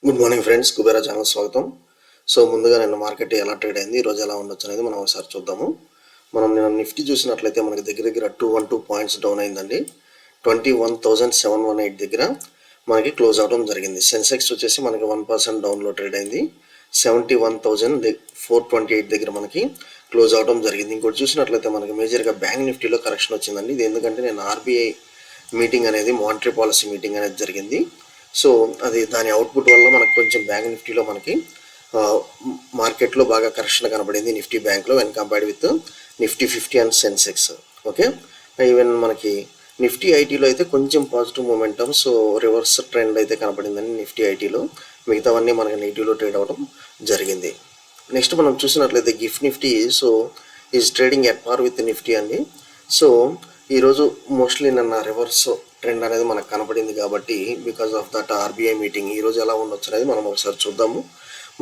Good morning friends, Kubera channel స్వాగతం. So ముందుగా నిన్న మార్కెట్ ఎలా ట్రేడ్ అయింది, ఈరోజు ఎలా ఉండొచ్చు అనేది మనం ఒకసారి చూద్దాము. మనం నిన్న నిఫ్టీ చూసినట్లయితే మనకి దగ్గర 212 పాయింట్స్ డౌన్ అయిందండి. 21,718 దగ్గర మనకి క్లోజ్ అవడం జరిగింది. సెన్సెక్స్ వచ్చేసి మనకి 1% డౌన్లో ట్రేడ్ అయింది. 71,428 దగ్గర మనకి క్లోజ్ అవడం జరిగింది. ఇంకోటి చూసినట్లయితే మనకి మేజర్గా బ్యాంక్ నిఫ్టీలో కరెక్షన్ వచ్చిందండి. ఇది ఎందుకంటే నేను ఆర్బీఐ మీటింగ్ అనేది మానిటరీ పాలసీ మీటింగ్ అనేది జరిగింది. సో అది దాని అవుట్పుట్ వల్ల మనకు కొంచెం బ్యాంక్ నిఫ్టీలో మనకి మార్కెట్లో బాగా కరెక్షన్ కనబడింది నిఫ్టీ బ్యాంక్లో when compared with Nifty 50 and Sensex. Okay, even మనకి నిఫ్టీ ఐటీలో అయితే కొంచెం positive momentum, so reverse trend అయితే కనబడిందండి నిఫ్టీ ఐటీలో. మిగతావన్నీ మనకి నెగిటివ్లో ట్రేడ్ అవ్వడం జరిగింది. నెక్స్ట్ మనం చూసినట్లయితే gift Nifty so is trading at par with Nifty అండి. సో ఈరోజు మోస్ట్లీ నిన్న రివర్స్ ట్రెండ్ అనేది మనకు కనపడింది కాబట్టి because of that RBI meeting ఈరోజు ఎలా ఉండొచ్చు అనేది మనం ఒకసారి చూద్దాము.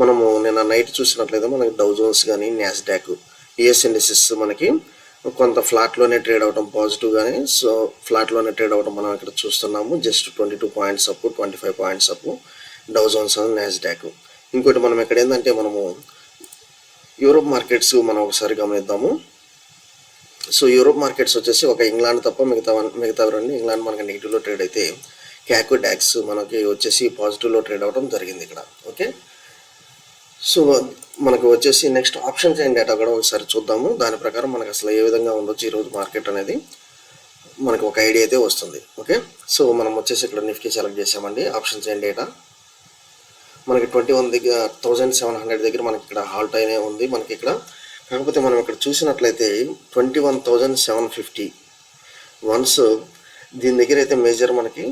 మనము నిన్న నైట్ చూసినట్లయితే మనకి డౌ జోన్స్ కానీ నాస్డాక్ యుఎస్ ఇండిసెస్ మనకి కొంత ఫ్లాట్లోనే ట్రేడ్ అవ్వడం పాజిటివ్ కానీ, సో ఫ్లాట్లోనే ట్రేడ్ అవ్వడం మనం ఇక్కడ చూస్తున్నాము. Just 22 points up, 25 points up Dow Jones and Nasdaq. ఇంకోటి మనం ఇక్కడ ఏంటంటే మనము యూరోప్ మార్కెట్స్ మనం ఒకసారి గమనిద్దాము. సో యూరోప్ మార్కెట్స్ వచ్చేసి ఒక ఇంగ్లాండ్ తప్ప మిగతా రెండు ఇంగ్లాండ్ మనకి నెగిటివ్లో ట్రేడ్ అయితే క్యాకు డాక్స్ మనకి వచ్చేసి పాజిటివ్లో ట్రేడ్ అవ్వడం జరిగింది ఇక్కడ. ఓకే, సో మనకు వచ్చేసి నెక్స్ట్ ఆప్షన్ చైన్ డేటా కూడా ఒకసారి చూద్దాము. దాని ప్రకారం మనకు అసలు ఏ విధంగా ఉండొచ్చు ఈరోజు మార్కెట్ అనేది మనకు ఒక ఐడియా అయితే వస్తుంది. ఓకే, సో మనం వచ్చేసి ఇక్కడ నిఫ్టీ సెలెక్ట్ చేసామండి. ఆప్షన్ చైన్ డేటా మనకి 21,700 దగ్గర మనకి ఇక్కడ హాల్ట్ అయినే ఉంది మనకి ఇక్కడ. కాకపోతే మనం ఇక్కడ చూసినట్లయితే 21,750 వన్స్ దీని దగ్గర అయితే మేజర్ మనకి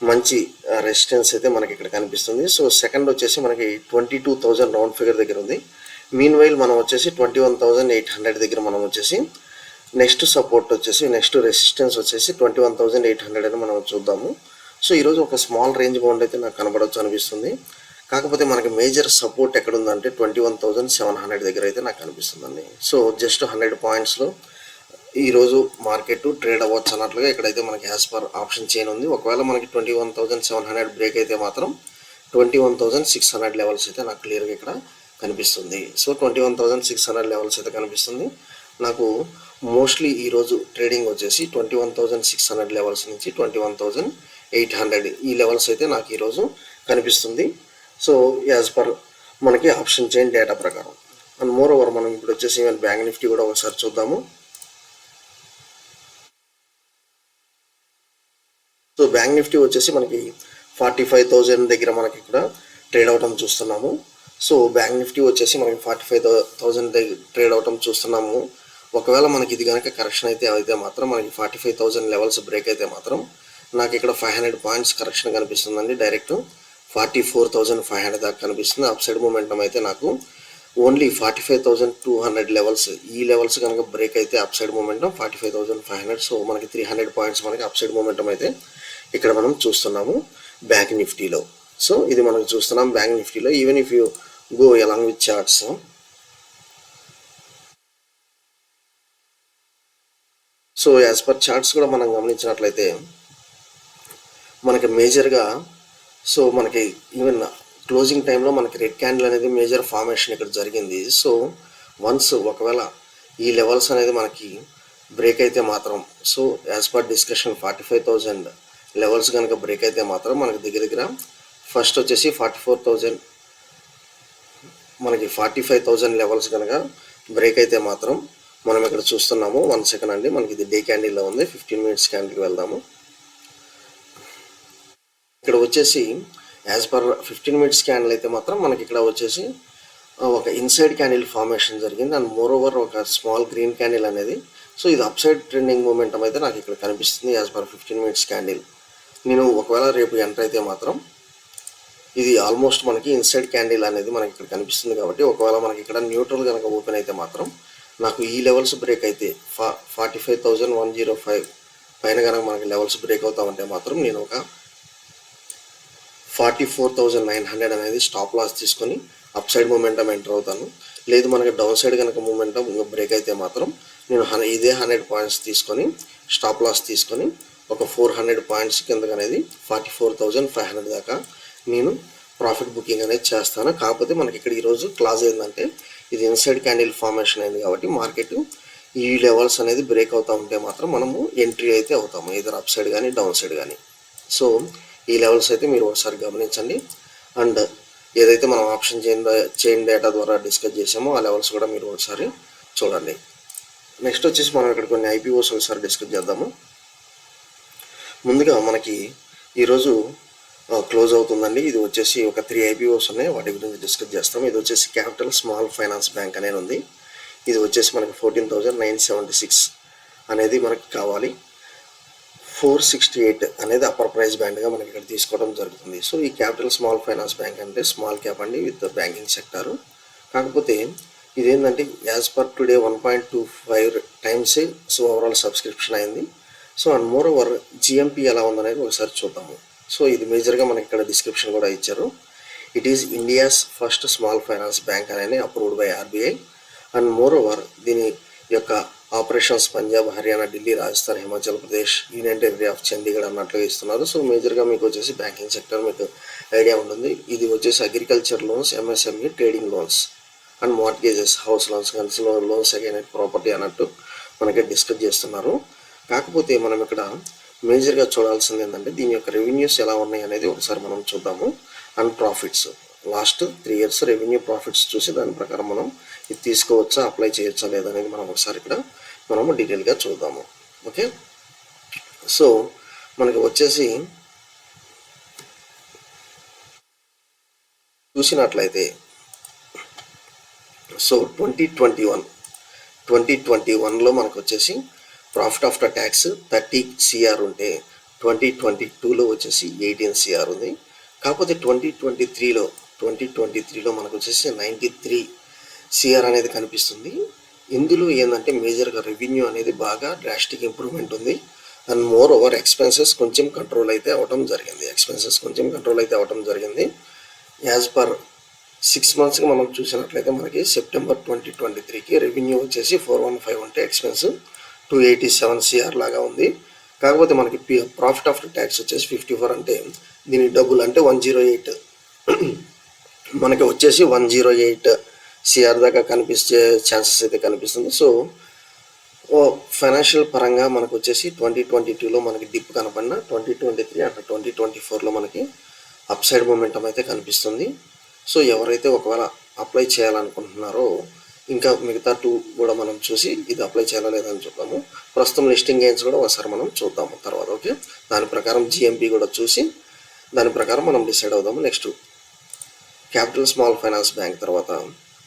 మంచి రెసిస్టెన్స్ అయితే మనకి ఇక్కడ కనిపిస్తుంది. సో సెకండ్ వచ్చేసి మనకి 22,000 రౌండ్ ఫిగర్ దగ్గర ఉంది. మీన్ వైల్ మనం వచ్చేసి 21,800 దగ్గర మనం వచ్చేసి నెక్స్ట్ సపోర్ట్ వచ్చేసి నెక్స్ట్ రెసిస్టెన్స్ వచ్చేసి 21,800 అని మనం చూద్దాము. సో ఈరోజు ఒక స్మాల్ రేంజ్ బౌండ్ అయితే నాకు కనబడవచ్చు అనిపిస్తుంది. కాకపోతే మనకి మేజర్ సపోర్ట్ ఎక్కడ ఉందంటే 21,700 దగ్గర అయితే నాకు కనిపిస్తుందండి. సో జస్ట్ 100 పాయింట్స్లో ఈరోజు మార్కెట్ ట్రేడ్ అవ్వచ్చు అన్నట్లుగా ఇక్కడైతే మనకి యాజ్ పర్ ఆప్షన్ చైన్ ఉంది. ఒకవేళ మనకి 21,700 బ్రేక్ అయితే మాత్రం 21,600 లెవెల్స్ అయితే నాకు క్లియర్గా ఇక్కడ కనిపిస్తుంది. సో 21,600 లెవెల్స్ అయితే కనిపిస్తుంది నాకు. మోస్ట్లీ ఈరోజు ట్రేడింగ్ వచ్చేసి 21,600 లెవెల్స్ నుంచి 21,800 ఈ లెవెల్స్ అయితే నాకు ఈరోజు కనిపిస్తుంది. సో యాజ్ పర్ మనకి ఆప్షన్ చైన్ డేటా ప్రకారం. అండ్ మోర్ ఓవర్ మనం ఇప్పుడు వచ్చేసి ఈవెన్ బ్యాంక్ నిఫ్టీ కూడా ఒకసారి చూద్దాము. సో బ్యాంక్ నిఫ్టీ వచ్చేసి మనకి 45,000 దగ్గర మనకి ఇక్కడ ట్రేడ్ అవటం చూస్తున్నాము. సో బ్యాంక్ నిఫ్టీ వచ్చేసి మనకి 45,000 దగ్గర ట్రేడ్ అవటం చూస్తున్నాము. ఒకవేళ మనకి ఇది కనుక కరెక్షన్ అయితే మాత్రం మనకి 45,000 లెవెల్స్ బ్రేక్ అయితే మాత్రం నాకు ఇక్కడ 500 పాయింట్స్ కరెక్షన్ కనిపిస్తుందండి. డైరెక్ట్ 44,500 దాకా కనిపిస్తుంది. అప్ సైడ్ మూమెంటం అయితే నాకు ఓన్లీ 45,200 లెవెల్స్ ఈ లెవెల్స్ కనుక బ్రేక్ అయితే అప్ సైడ్ మూమెంటం 45,500. సో మనకి 300 పాయింట్స్ మనకి అప్ సైడ్ మూమెంటం అయితే ఇక్కడ మనం చూస్తున్నాము బ్యాంక్ నిఫ్టీలో. సో ఇది మనం చూస్తున్నాం బ్యాంక్ నిఫ్టీలో. Even if you go along with charts, so as per charts కూడా మనం గమనించినట్లయితే మనకి మేజర్గా సో మనకి ఈవెన్ క్లోజింగ్ టైంలో మనకి రెడ్ క్యాండిల్ అనేది మేజర్ ఫార్మేషన్ ఇక్కడ జరిగింది. సో వన్స్ ఒకవేళ ఈ లెవెల్స్ అనేది మనకి బ్రేక్ అయితే మాత్రం so as per discussion 45,000 levels కనుక బ్రేక్ అయితే మాత్రం మనకి దగ్గర ఫస్ట్ వచ్చేసి 44,000 మనకి 45,000 లెవెల్స్ కనుక బ్రేక్ అయితే మాత్రం మనం ఇక్కడ చూస్తున్నాము. 1 సెకండ్ అండి, మనకి ఇది డే క్యాండిల్లో ఉంది. 15 మినిట్స్ క్యాండిల్కి వెళ్దాము. ఇక్కడ వచ్చేసి యాజ్ పర్ 15 మినిట్స్ క్యాండిల్ అయితే మాత్రం మనకి ఇక్కడ వచ్చేసి ఒక ఇన్సైడ్ క్యాండిల్ ఫార్మేషన్ జరిగింది. అండ్ మోర్ ఓవర్ ఒక స్మాల్ గ్రీన్ క్యాండిల్ అనేది. సో ఇది అప్ సైడ్ ట్రెండింగ్ మూమెంటం అయితే నాకు ఇక్కడ కనిపిస్తుంది యాజ్ పర్ 15 మినిట్స్ క్యాండిల్. నేను ఒకవేళ రేపు ఎంటర్ అయితే మాత్రం ఇది ఆల్మోస్ట్ మనకి ఇన్సైడ్ క్యాండిల్ అనేది మనకి ఇక్కడ కనిపిస్తుంది కాబట్టి ఒకవేళ మనకి ఇక్కడ న్యూట్రల్ కనుక ఓపెన్ అయితే మాత్రం నాకు ఈ లెవెల్స్ బ్రేక్ అయితే 45,105 పైన కనుక మనకి లెవెల్స్ బ్రేక్ అవుతా ఉంటే మాత్రం నేను ఒక 44,900 అనేది స్టాప్ లాస్ తీసుకొని అప్ సైడ్ మూమెంటం ఎంటర్ అవుతాను. లేదు మనకి డౌన్ సైడ్ కనుక మూమెంటం బ్రేక్ అయితే మాత్రం నేను ఇదే 100 పాయింట్స్ తీసుకొని స్టాప్ లాస్ తీసుకొని ఒక 400 పాయింట్స్ కిందకు అనేది 44,500 దాకా నేను ప్రాఫిట్ బుకింగ్ అనేది చేస్తాను. కాకపోతే మనకి ఇక్కడ ఈరోజు క్లాజ్ ఏంటంటే ఇది ఇన్సైడ్ క్యాండిల్ ఫార్మేషన్ అయింది కాబట్టి మార్కెట్ ఈ లెవెల్స్ అనేది బ్రేక్ అవుతూ ఉంటే మాత్రం మనము ఎంట్రీ అయితే అవుతాము, ఇదర్ అప్ సైడ్ కానీ డౌన్ సైడ్ కానీ. సో ఈ లెవెల్స్ అయితే మీరు ఒకసారి గమనించండి. అండ్ ఏదైతే మనం ఆప్షన్ చైన్ డేటా ద్వారా డిస్కస్ చేసామో ఆ లెవెల్స్ కూడా మీరు ఒకసారి చూడండి. నెక్స్ట్ వచ్చేసి మనం ఇక్కడ కొన్ని ఐపీఓస్ ఒకసారి డిస్కస్ చేద్దాము. ముందుగా మనకి ఈరోజు క్లోజ్ అవుతుందండి. ఇది వచ్చేసి ఒక 3 ఐపీఓస్ ఉన్నాయి, వాటి గురించి డిస్కస్ చేస్తాం. ఇది వచ్చేసి క్యాపిటల్ స్మాల్ ఫైనాన్స్ బ్యాంక్ అనేది ఉంది. ఇది వచ్చేసి మనకి 14,976 అనేది మనకి కావాలి. 468 అనేది అప్పర్ ప్రైస్ బ్యాండ్గా మనకి ఇక్కడ తీసుకోవడం జరుగుతుంది. సో ఈ క్యాపిటల్ స్మాల్ ఫైనాన్స్ బ్యాంక్ అంటే స్మాల్ క్యాప్ అండి విత్ బ్యాంకింగ్ సెక్టారు. కాకపోతే ఇదేంటంటే as per today 1.25 times so overall subscription అయింది. So and moreover GMP ఎలా ఉందనేది ఒకసారి చూద్దాము. సో ఇది మేజర్గా మనకి ఇక్కడ డిస్క్రిప్షన్ కూడా ఇచ్చారు. It is India's first small finance bank అనేది approved by RBI. And moreover దీని యొక్క operations Punjab, Haryana, Delhi, Rajasthan, Himachal Pradesh, union territory of Chandigarh అన్నట్లుగా ఇస్తున్నారు. సో మేజర్గా మీకు వచ్చేసి బ్యాంకింగ్ సెక్టర్ మీకు ఐడియా ఉంటుంది. ఇది వచ్చేసి agriculture loans, MSME, trading loans and mortgages, house loans, consumer loans again property అన్నట్టు మనకి డిస్కస్ చేస్తున్నారు. కాకపోతే మనం ఇక్కడ మేజర్గా చూడాల్సింది ఏంటంటే దీని యొక్క రెవెన్యూస్ ఎలా ఉన్నాయి అనేది ఒకసారి మనం చూద్దాము. And profits last 3 years revenue profits చూసి దాని ప్రకారం మనం ఇది తీసుకోవచ్చా, అప్లై చేయొచ్చా లేదనేది మనం ఒకసారి ఇక్కడ మనము డీటెయిల్గా చూద్దాము. ఓకే, సో మనకి వచ్చేసి చూసినట్లయితే సో 2021లో మనకు వచ్చేసి ప్రాఫిట్ ఆఫ్టర్ ట్యాక్స్ 30 CR ఉంటే 2022లో వచ్చేసి 18 CR ఉంది. కాకపోతే 2023లో మనకు వచ్చేసి 93 CR అనేది కనిపిస్తుంది. ఇందులో ఏంటంటే మేజర్గా రెవెన్యూ అనేది బాగా డ్రాస్టిక్ ఇంప్రూవ్మెంట్ ఉంది. అండ్ మోర్ ఓవర్ ఎక్స్పెన్సెస్ కొంచెం కంట్రోల్ అయితే అవటం జరిగింది. యాజ్ పర్ 6 monthsకి మనం చూసినట్లయితే మనకి సెప్టెంబర్ 2023కి రెవెన్యూ వచ్చేసి 415 ఉంటే ఎక్స్పెన్స్ 287 CR లాగా ఉంది. కాకపోతే మనకి ప్రాఫిట్ ఆఫ్టర్ ట్యాక్స్ వచ్చేసి 54 అంటే దీని డబుల్ అంటే 108 మనకి వచ్చేసి 108 CR దాకా కనిపించే ఛాన్సెస్ అయితే కనిపిస్తుంది. సో ఫైనాన్షియల్ పరంగా మనకు వచ్చేసి 2022లో మనకి డిప్ కనపడిన 2023 అంటే 2024లో మనకి అప్ సైడ్ మూమెంటం అయితే కనిపిస్తుంది. సో ఎవరైతే ఒకవేళ అప్లై చేయాలనుకుంటున్నారో ఇంకా మిగతా 2 కూడా మనం చూసి ఇది అప్లై చేయాలా లేదని చూద్దాము. ప్రస్తుతం లిస్టింగ్ గెయిన్స్ కూడా ఒకసారి మనం చూద్దాము తర్వాత. ఓకే, దాని ప్రకారం జిఎంపీ కూడా చూసి దాని ప్రకారం మనం డిసైడ్ అవుదాము. Next capital small finance bank తర్వాత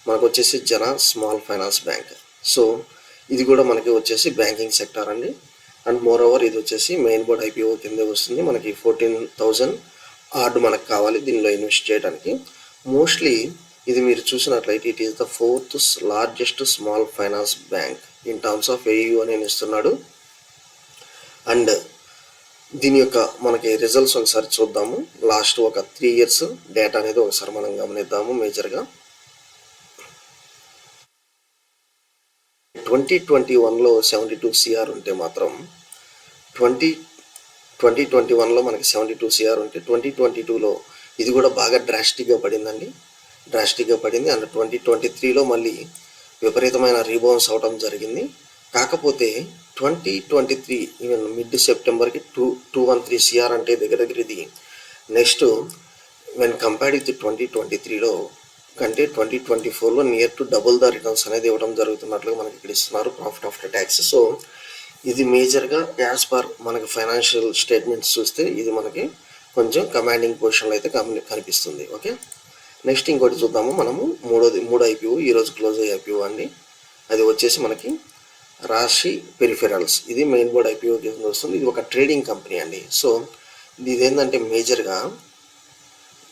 మనకు వచ్చేసి జన స్మాల్ ఫైనాన్స్ బ్యాంక్. సో ఇది కూడా మనకి వచ్చేసి బ్యాంకింగ్ సెక్టార్ అండి. అండ్ మోర్ ఓవర్ ఇది వచ్చేసి మెయిన్ బోర్డ్ ఐపీఓ కింద వస్తుంది. మనకి 14,000 ఆర్డ్ మనకు కావాలి దీనిలో ఇన్వెస్ట్ చేయడానికి. మోస్ట్లీ ఇది మీరు చూసినట్లయితే it is the 4th largest small finance bank in terms of AU అని ఇస్తున్నాడు. అండ్ దీని యొక్క మనకి రిజల్ట్స్ ఒకసారి చూద్దాము. లాస్ట్ ఒక 3 years డేటా అనేది ఒకసారి మనం గమనిద్దాము. మేజర్గా 2021లో 72 CR ఉంటే మాత్రం 2021లో మనకి 72 CR ఉంటే 2022లో ఇది కూడా బాగా డ్రాస్టిక్గా పడిందండి. అండ్ 2023లో మళ్ళీ విపరీతమైన రీబౌన్స్ అవడం జరిగింది. కాకపోతే 2023 ఈవెన్ మిడ్ సెప్టెంబర్కి 213 CR అంటే దగ్గర ఇది నెక్స్ట్ వెన్ కంపేర్డ్ విత్ 2023లో కంటే 2024లో near to double the returns అనేది ఇవ్వడం జరుగుతున్నట్లుగా మనకి ఇక్కడ ఇస్తున్నారు ప్రాఫిట్ ఆఫ్టర్ ట్యాక్స్. సో ఇది మేజర్గా యాజ్ పర్ మనకి ఫైనాన్షియల్ స్టేట్మెంట్స్ చూస్తే ఇది మనకి కొంచెం కమాండింగ్ పొజిషన్లో అయితే కనిపిస్తుంది. ఓకే, నెక్స్ట్ ఇంకోటి చూద్దాము మనము. మూడో ఐపీఓ ఈరోజు క్లోజ్ అయ్యే ఐపీఓ అండి. అది వచ్చేసి మనకి రాశి పెరిఫెరల్స్. ఇది మెయిన్ బోర్డ్ ఐపీఓ కింద వస్తుంది. ఇది ఒక ట్రేడింగ్ కంపెనీ అండి. సో ఇది ఏంటంటే మేజర్గా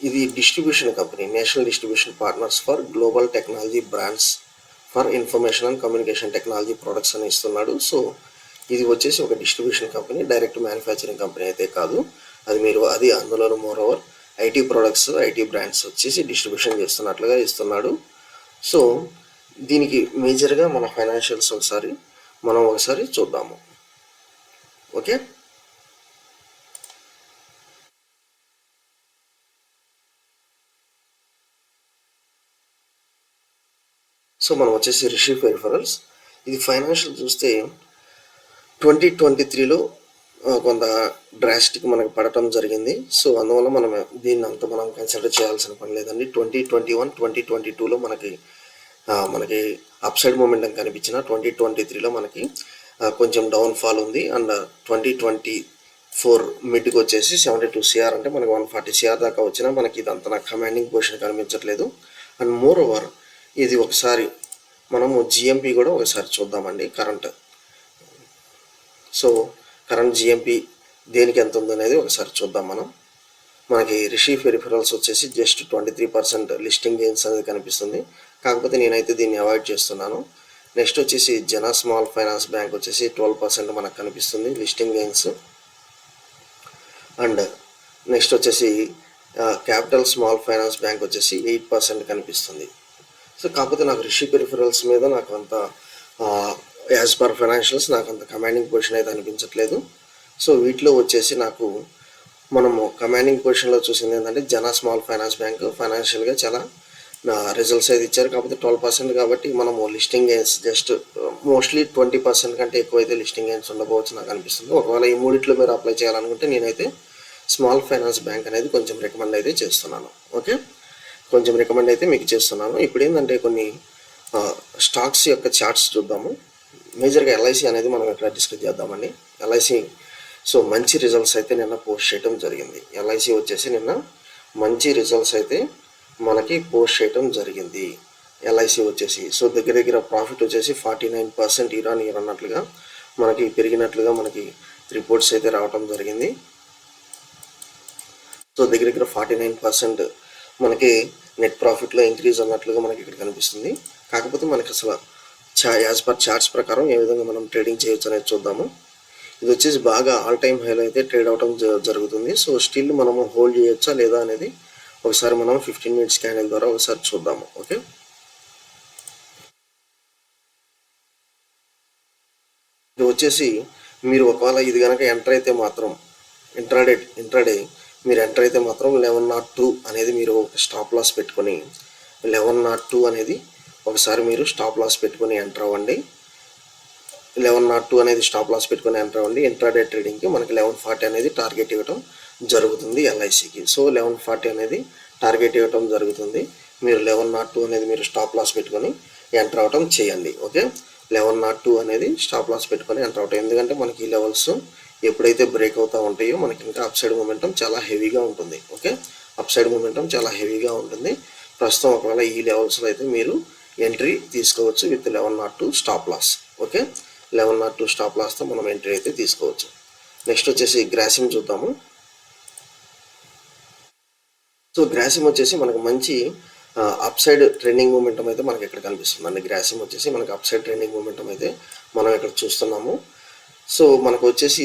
ఇది distribution company, national distribution partners for global technology brands for information and communication technology products అని ఇస్తున్నాడు. సో ఇది వచ్చేసి ఒక distribution company, direct manufacturing company అయితే కాదు. అది అందులోనూ more over IT products, IT brands వచ్చేసి డిస్ట్రిబ్యూషన్ చేస్తున్నట్లుగా ఇస్తున్నాడు. సో దీనికి మేజర్గా మన ఫైనాన్షియల్స్ ఒకసారి చూద్దాము. ఓకే, సో మనం వచ్చేసి రిషి పెరిఫరల్స్. ఇది ఫైనాన్షియల్ చూస్తే 2023లో కొంత డ్రాస్టిక్ మనకు పడటం జరిగింది. సో అందువల్ల మనం దీన్ని అంత మనం కన్సిడర్ చేయాల్సిన పని లేదండి. 2021, 2022లో మనకి అప్ సైడ్ మూమెంటం కనిపించిన 2023లో మనకి కొంచెం డౌన్ఫాల్ ఉంది. అండ్ 2024 మిడ్కి వచ్చేసి 72 CR అంటే మనకి 140 CR దాకా వచ్చినా మనకి ఇదంతా నాకు కమాండింగ్ పొజిషన్ కనిపించట్లేదు. అండ్ మోర్ ఓవర్ ఇది ఒకసారి మనము జిఎంపి కూడా ఒకసారి చూద్దామండి. కరెంట్ జిఎంపి దేనికి ఎంత ఉందనేది ఒకసారి చూద్దాం మనం. మనకి రిషి పెరిఫరల్స్ వచ్చేసి జస్ట్ 23% లిస్టింగ్ గెయిన్స్ అనేది కనిపిస్తుంది. కాకపోతే నేనైతే దీన్ని అవాయిడ్ చేస్తున్నాను. నెక్స్ట్ వచ్చేసి జన స్మాల్ ఫైనాన్స్ బ్యాంక్ వచ్చేసి 12% మనకు కనిపిస్తుంది లిస్టింగ్ గెయిన్స్. అండ్ నెక్స్ట్ వచ్చేసి క్యాపిటల్ స్మాల్ ఫైనాన్స్ బ్యాంక్ వచ్చేసి 8% కనిపిస్తుంది. సో కాకపోతే నాకు రిషి పెరిఫరల్స్ మీద నాకు అంత యాజ్ పర్ ఫైనాన్షియల్స్ నాకు అంత కమాండింగ్ పొజిషన్ అయితే అనిపించట్లేదు. సో వీటిలో వచ్చేసి మనము కమాండింగ్ పొజిషన్లో చూసింది ఏంటంటే జన స్మాల్ ఫైనాన్స్ బ్యాంక్ ఫైనాన్షియల్గా చాలా రిజల్ట్స్ అయితే ఇచ్చారు. కాకపోతే 12% కాబట్టి మనము లిస్టింగ్ గెయిన్స్ జస్ట్ మోస్ట్లీ 20% కంటే ఎక్కువ అయితే లిస్టింగ్ గెయిన్స్ ఉండకపోవచ్చు నాకు అనిపిస్తుంది. ఒకవేళ ఈ మూడిట్లో మీరు అప్లై చేయాలనుకుంటే నేనైతే స్మాల్ ఫైనాన్స్ బ్యాంక్ అనేది కొంచెం రికమెండ్ అయితే చేస్తున్నాను. ఓకే, కొంచెం రికమెండ్ అయితే మీకు చేస్తున్నాను. ఇప్పుడు ఏంటంటే కొన్ని స్టాక్స్ యొక్క చార్ట్స్ చూద్దాము. మేజర్గా ఎల్ఐసి అనేది మనం ఇక్కడ డిస్కస్ చేద్దామండి. ఎల్ఐసి సో మంచి రిజల్ట్స్ అయితే నిన్న పోస్ట్ చేయడం జరిగింది. ఎల్ఐసి వచ్చేసి నిన్న మంచి రిజల్ట్స్ అయితే మనకి పోస్ట్ చేయడం జరిగింది. ఎల్ఐసి వచ్చేసి సో దగ్గర ప్రాఫిట్ వచ్చేసి 49% ఇయర్ ఆన్ ఇయర్ అన్నట్లుగా మనకి పెరిగినట్లుగా మనకి రిపోర్ట్స్ అయితే రావడం జరిగింది. సో దగ్గర 49% మనకి నెట్ ప్రాఫిట్లో ఇంక్రీజ్ అన్నట్లుగా మనకి ఇక్కడ కనిపిస్తుంది. కాకపోతే మనకి అసలు యాజ్ పర్ చార్ట్స్ ప్రకారం ఏ విధంగా మనం ట్రేడింగ్ చేయొచ్చు అనేది చూద్దాము. ఇది వచ్చేసి బాగా ఆల్ టైమ్ హైలో అయితే ట్రేడ్ అవడం జరుగుతుంది. సో స్టిల్ మనము హోల్డ్ చేయొచ్చా లేదా అనేది ఒకసారి మనం 15 మినిట్స్ క్యాండిల్ ద్వారా ఒకసారి చూద్దాము. ఓకే, ఇది వచ్చేసి మీరు ఒకవేళ ఇది కనుక ఎంటర్ అయితే మాత్రం ఇంట్రాడే మీరు ఎంటర్ అయితే మాత్రం 1102 అనేది మీరు ఒక స్టాప్ లాస్ పెట్టుకొని 1102 అనేది ఒకసారి మీరు స్టాప్ లాస్ పెట్టుకొని ఎంటర్ అవ్వండి. 1102 అనేది స్టాప్ లాస్ పెట్టుకొని ఎంటర్ అవ్వండి. ఇంట్రాడే ట్రేడింగ్కి మనకి 1140 అనేది టార్గెట్ ఇవ్వడం జరుగుతుంది ఎల్ఐసికి. సో 1140 అనేది టార్గెట్ ఇవ్వడం జరుగుతుంది. మీరు 1102 అనేది మీరు స్టాప్ లాస్ పెట్టుకొని ఎంటర్ అవటం చేయండి. ఓకే, 1102 అనేది స్టాప్ లాస్ పెట్టుకొని ఎంటర్ అవటం. ఎందుకంటే మనకి ఈ లెవెల్స్ ఎప్పుడైతే బ్రేక్ అవుతూ ఉంటాయో మనకి ఇంకా అప్ సైడ్ మూమెంటం చాలా హెవీగా ఉంటుంది. ఓకే, అప్ సైడ్ మూమెంటం చాలా హెవీగా ఉంటుంది. ప్రస్తుతం ఒకవేళ ఈ లెవెల్స్లో అయితే మీరు ఎంట్రీ తీసుకోవచ్చు విత్ 1102 స్టాప్ లాస్. ఓకే, 1102 స్టాప్ లాస్తో మనం ఎంట్రీ అయితే తీసుకోవచ్చు. నెక్స్ట్ వచ్చేసి గ్రాసిమ్ చూద్దాము. సో గ్రాసిమ్ వచ్చేసి మనకు మంచి అప్ సైడ్ ట్రెండింగ్ మూమెంటం అయితే మనకి ఇక్కడ కనిపిస్తుంది అండి. గ్రాసిమ్ వచ్చేసి మనకు అప్ సైడ్ ట్రెండింగ్ మూమెంటం అయితే మనం ఇక్కడ చూస్తున్నాము. సో మనకు వచ్చేసి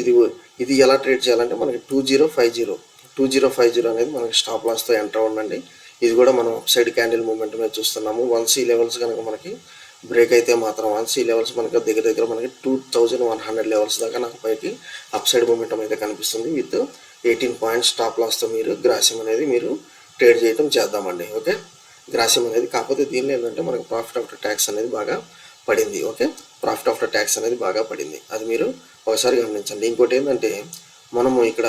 ఇది ఎలా ట్రేడ్ చేయాలంటే మనకి 2050 అనేది మనకి స్టాప్ లాస్తో ఎంటర్ అవ్వండి. ఇది కూడా మనం అప్ సైడ్ క్యాండిల్ మూమెంటమే చూస్తున్నాము. వన్స్ ఈ లెవెల్స్ కనుక మనకి బ్రేక్ అయితే మాత్రం వన్స్ ఈ లెవెల్స్ మనకి దగ్గర మనకి 2100 లెవెల్స్ దాకా నాకు పైకి అప్ సైడ్ మూమెంటం అయితే కనిపిస్తుంది. విత్ 18 పాయింట్స్ స్టాప్ లాస్తో మీరు గ్రాసిమ్ అనేది మీరు ట్రేడ్ చేయడం చేద్దామండి. ఓకే, గ్రాసిమ్ అనేది కాకపోతే దీనిలో ఏంటంటే మనకు ప్రాఫిట్ ఆఫ్టర్ ట్యాక్స్ అనేది బాగా పడింది. ఓకే, ప్రాఫిట్ ఆఫ్టర్ ట్యాక్స్ అనేది బాగా పడింది, అది మీరు ఒకసారి గమనించండి. ఇంకోటి ఏంటంటే మనము ఇక్కడ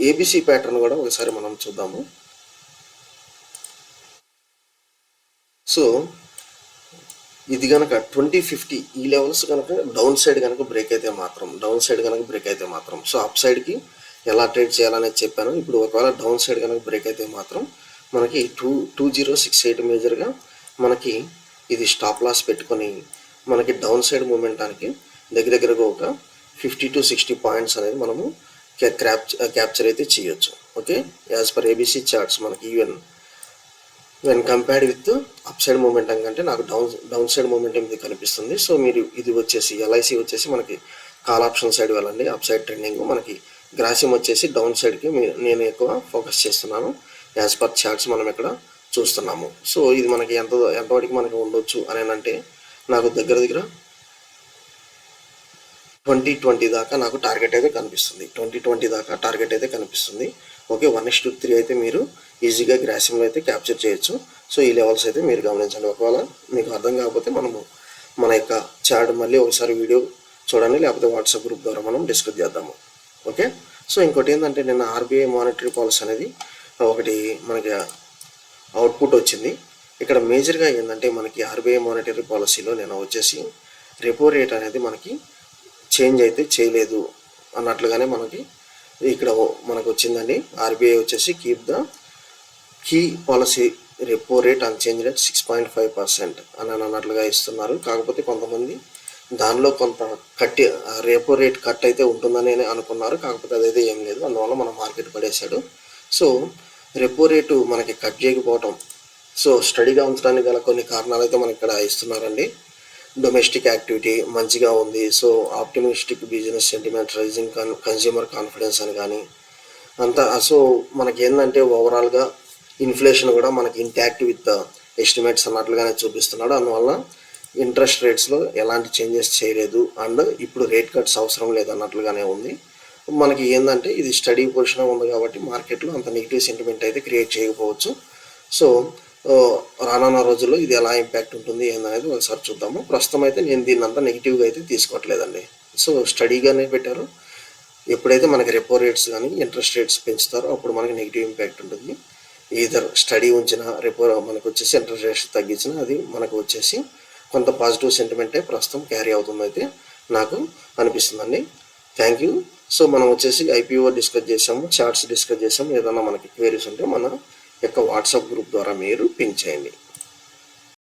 ఏబిసి ప్యాటర్న్ కూడా ఒకసారి మనం చూద్దాము. సో ఇది కనుక 2050 ఈ లెవెల్స్ కనుక డౌన్ సైడ్ కనుక బ్రేక్ అయితే మాత్రం సో అప్ సైడ్కి ఎలా ట్రేడ్ చేయాలనేది చెప్పాను. ఇప్పుడు ఒకవేళ డౌన్ సైడ్ కనుక బ్రేక్ అయితే మాత్రం మనకి 2068 మేజర్గా మనకి ఇది స్టాప్ లాస్ పెట్టుకొని మనకి డౌన్ సైడ్ మూమెంటానికి దగ్గరగా ఒక 50 to 60 పాయింట్స్ అనేది మనము క్యాప్చర్ అయితే చేయొచ్చు. Okay, as per ABC charts మనకి even when compared with up side momentum కంటే నాకు డౌన్ సైడ్ మూమెంటం ఇది కనిపిస్తుంది. సో మీరు ఇది వచ్చేసి ఎల్ఐసి వచ్చేసి మనకి కాల్ ఆప్షన్ సైడ్ వెళ్ళండి, అప్ సైడ్ ట్రెండింగ్. మనకి గ్రాసిమ్ వచ్చేసి డౌన్ సైడ్కి నేను ఎక్కువ ఫోకస్ చేస్తున్నాను యాజ్ పర్ చార్ట్స్ మనం ఇక్కడ చూస్తున్నాము. సో ఇది మనకి ఎంతవరకు మనకి ఉండొచ్చు అని అంటే నాకు దగ్గర 2020 దాకా నాకు టార్గెట్ అయితే కనిపిస్తుంది. 2020 దాకా టార్గెట్ అయితే కనిపిస్తుంది. ఓకే, 1:3 అయితే మీరు ఈజీగా గ్రాసిమ్లో అయితే క్యాప్చర్ చేయొచ్చు. సో ఈ లెవెల్స్ అయితే మీరు గమనించండి. ఒకవేళ మీకు అర్థం కాకపోతే మనము మన యొక్క చాట్ మళ్ళీ ఒకసారి వీడియో చూడండి, లేకపోతే వాట్సాప్ గ్రూప్ ద్వారా మనం డిస్కస్ చేద్దాము. ఓకే. సో ఇంకోటి ఏంటంటే నిన్న ఆర్బీఐ మానిటరీ పాలసీ అనేది ఒకటి మనకి అవుట్పుట్ వచ్చింది. ఇక్కడ మేజర్గా ఏంటంటే మనకి ఆర్బీఐ మానిటరీ పాలసీలో నేను వచ్చేసి రెపో రేట్ అనేది మనకి చేంజ్ అయితే చేయలేదు అన్నట్లుగానే మనకి ఇక్కడ మనకు వచ్చిందండి. ఆర్బీఐ వచ్చేసి keep the key policy repo rate unchanged rate 6.5% అని అన్నట్లుగా ఇస్తున్నారు. కాకపోతే కొంతమంది దానిలో కొంత రెపో రేట్ కట్ అయితే ఉంటుందని అనుకున్నారు. కాకపోతే అదైతే ఏం లేదు, అందువల్ల మన మార్కెట్ పడేశాడు. సో రెపో రేటు మనకి కట్ చేయకపోవటం, సో స్టడీగా ఉంచడానికి గల కొన్ని కారణాలు అయితే మనకి ఇక్కడ ఇస్తున్నారండి. డొమెస్టిక్ యాక్టివిటీ మంచిగా ఉంది, so optimistic business sentiment, rising consumer confidence అని కానీ అంతా. సో మనకి ఏంటంటే ఓవరాల్గా ఇన్ఫ్లేషన్ కూడా మనకి ఇంటాక్ట్ విత్ ఎస్టిమేట్స్ అన్నట్లుగానే చూపిస్తున్నాడు. అందువల్ల ఇంట్రెస్ట్ రేట్స్లో ఎలాంటి చేంజెస్ చేయలేదు అండ్ ఇప్పుడు రేట్ కట్స్ అవసరం లేదు అన్నట్లుగానే ఉంది. మనకి ఏంటంటే ఇది స్టడీ పొజిషన్ ఉంది కాబట్టి మార్కెట్లో అంత నెగిటివ్ సెంటిమెంట్ అయితే క్రియేట్ చేయకపోవచ్చు. సో రానున్న రోజుల్లో ఇది ఎలా ఇంపాక్ట్ ఉంటుంది ఏందనేది ఒకసారి చూద్దాము. ప్రస్తుతం అయితే నేను దీన్ని అంతా నెగిటివ్గా అయితే తీసుకోవట్లేదండి. సో స్టడీగానే పెట్టారు. ఎప్పుడైతే మనకి రెపో రేట్స్ కానీ ఇంట్రెస్ట్ రేట్స్ పెంచుతారో అప్పుడు మనకి నెగిటివ్ ఇంపాక్ట్ ఉంటుంది. ఈధర్ స్టడీ ఉంచిన రెపో మనకు వచ్చేసి ఇంట్రెస్ట్ రేట్స్ తగ్గించిన అది మనకు వచ్చేసి కొంత పాజిటివ్ సెంటిమెంటే ప్రస్తుతం క్యారీ అవుతుందైతే నాకు అనిపిస్తుందండి. Thank you. సో మనం వచ్చేసి ఐపీఓ డిస్కస్ చేసాము, చార్ట్స్ డిస్కస్ చేసాము. ఏదైనా మనకి క్వేరీస్ ఉంటే మన యొక్క వాట్సాప్ గ్రూప్ ద్వారా మీరు పింక్ చేయండి.